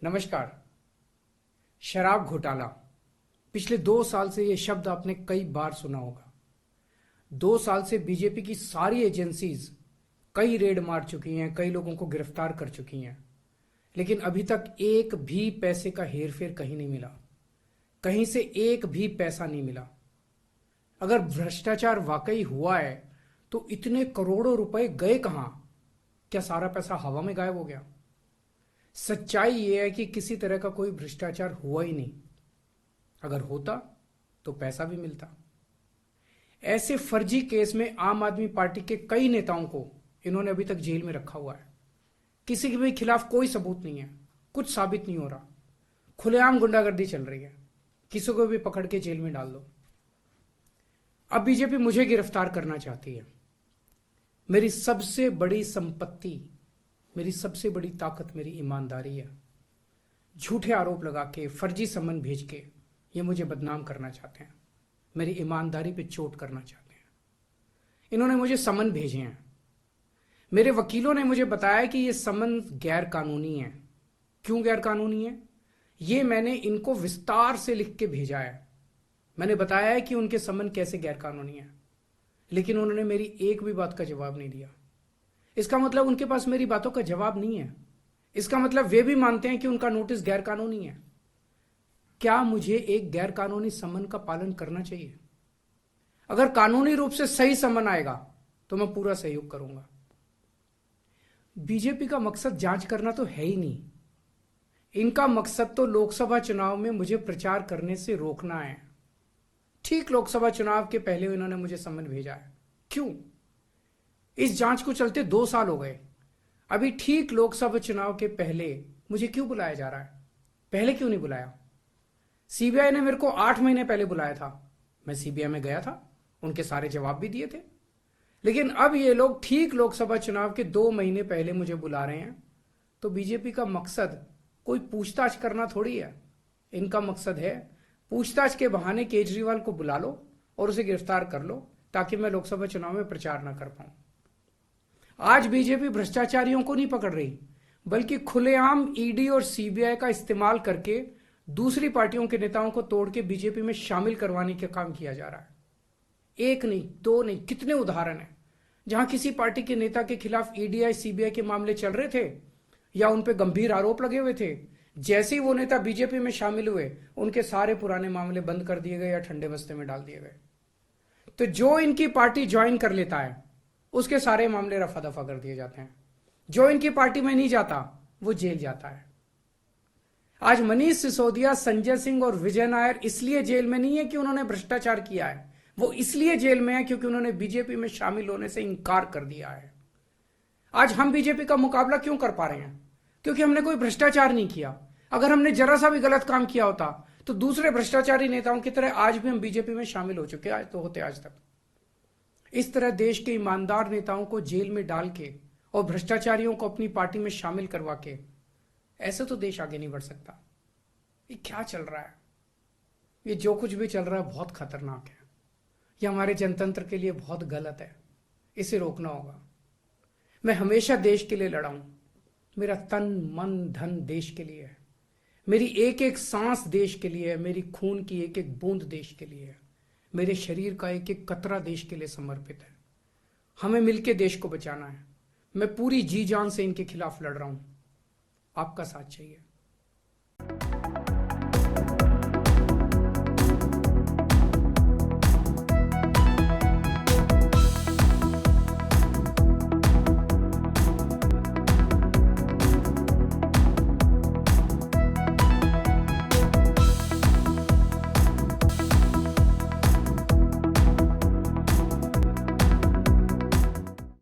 नमस्कार। शराब घोटाला। पिछले 2 साल से यह शब्द आपने कई बार सुना होगा। 2 साल से बीजेपी की सारी एजेंसीज कई रेड मार चुकी हैं, कई लोगों को गिरफ्तार कर चुकी हैं, लेकिन अभी तक एक भी पैसे का हेरफेर कहीं नहीं मिला। कहीं से एक भी पैसा नहीं मिला। अगर भ्रष्टाचार वाकई हुआ है तो इतने करोड़ों रुपए गए कहां? क्या सारा पैसा हवा में गायब हो गया? सच्चाई यह है कि किसी तरह का कोई भ्रष्टाचार हुआ ही नहीं। अगर होता तो पैसा भी मिलता। ऐसे फर्जी केस में आम आदमी पार्टी के कई नेताओं को इन्होंने अभी तक जेल में रखा हुआ है। किसी के भी खिलाफ कोई सबूत नहीं है, कुछ साबित नहीं हो रहा। खुलेआम गुंडागर्दी चल रही है, किसी को भी पकड़ के जेल में डाल दो। अब बीजेपी मुझे गिरफ्तार करना चाहती है। मेरी सबसे बड़ी संपत्ति, मेरी सबसे बड़ी ताकत मेरी ईमानदारी है। झूठे आरोप लगा के, फर्जी समन भेज के ये मुझे बदनाम करना चाहते हैं, मेरी ईमानदारी पे चोट करना चाहते हैं। इन्होंने मुझे समन भेजे हैं। मेरे वकीलों ने मुझे बताया कि ये समन गैर कानूनी है। क्यों गैर कानूनी है? ये मैंने इनको विस्तार से लिख के भेजा है। मैंने बताया है कि उनके समन कैसे गैर कानूनी है, लेकिन उन्होंने मेरी एक भी बात का जवाब नहीं दिया। इसका मतलब उनके पास मेरी बातों का जवाब नहीं है। इसका मतलब वे भी मानते हैं कि उनका नोटिस गैर कानूनी है। क्या मुझे एक गैर कानूनी समन का पालन करना चाहिए? अगर कानूनी रूप से सही समन आएगा तो मैं पूरा सहयोग करूंगा। बीजेपी का मकसद जांच करना तो है ही नहीं। इनका मकसद तो लोकसभा चुनाव में मुझे प्रचार करने से रोकना है। ठीक लोकसभा चुनाव के पहले इन्होंने मुझे समन भेजा है। क्यों? इस जांच को चलते 2 साल हो गए। अभी ठीक लोकसभा चुनाव के पहले मुझे क्यों बुलाया जा रहा है? पहले क्यों नहीं बुलाया? सीबीआई ने मेरे को 8 महीने पहले बुलाया था। मैं सीबीआई में गया था, उनके सारे जवाब भी दिए थे। लेकिन अब ये लोग ठीक लोकसभा चुनाव के 2 महीने पहले मुझे बुला रहे हैं। तो बीजेपी का मकसद कोई पूछताछ करना थोड़ी है। इनका मकसद है पूछताछ के बहाने केजरीवाल को बुला लो और उसे गिरफ्तार कर लो, ताकि मैं लोकसभा चुनाव में प्रचार ना कर पाऊं। आज बीजेपी भ्रष्टाचारियों को नहीं पकड़ रही, बल्कि खुलेआम ईडी और सीबीआई का इस्तेमाल करके दूसरी पार्टियों के नेताओं को तोड़ के बीजेपी में शामिल करवाने का काम किया जा रहा है। एक नहीं, दो नहीं, कितने उदाहरण हैं जहां किसी पार्टी के नेता के खिलाफ ईडीआई सीबीआई के मामले चल रहे थे या उन पे गंभीर आरोप लगे हुए थे। जैसे ही वो नेता बीजेपी में शामिल हुए, उनके सारे पुराने मामले बंद कर दिए गए या ठंडे बस्ते में डाल दिए गए। तो जो इनकी पार्टी ज्वाइन कर लेता है उसके सारे मामले रफा दफा कर दिए जाते हैं। जो इनकी पार्टी में नहीं जाता वो जेल जाता है। आज मनीष सिसोदिया, संजय सिंह और विजय नायर इसलिए जेल में नहीं है कि उन्होंने भ्रष्टाचार किया है, वो इसलिए जेल में है क्योंकि उन्होंने बीजेपी में शामिल होने से इंकार कर दिया है। आज हम बीजेपी का मुकाबला क्यों कर पा रहे हैं? क्योंकि हमने कोई भ्रष्टाचार नहीं किया। अगर हमने जरा सा भी गलत काम किया होता तो दूसरे भ्रष्टाचारी नेताओं की तरह आज भी हम बीजेपी में शामिल हो चुके आज तो होते आज तक। इस तरह देश के ईमानदार नेताओं को जेल में डाल के और भ्रष्टाचारियों को अपनी पार्टी में शामिल करवा के ऐसे तो देश आगे नहीं बढ़ सकता। ये क्या चल रहा है? ये जो कुछ भी चल रहा है बहुत खतरनाक है। ये हमारे जनतंत्र के लिए बहुत गलत है। इसे रोकना होगा। मैं हमेशा देश के लिए लड़ा हूं। मेरा तन मन धन देश के लिए है। मेरी एक एक सांस देश के लिए है। मेरी खून की एक एक बूंद देश के लिए है। मेरे शरीर का एक एक कतरा देश के लिए समर्पित है। हमें मिलकर देश को बचाना है। मैं पूरी जी जान से इनके खिलाफ लड़ रहा हूं। आपका साथ चाहिए।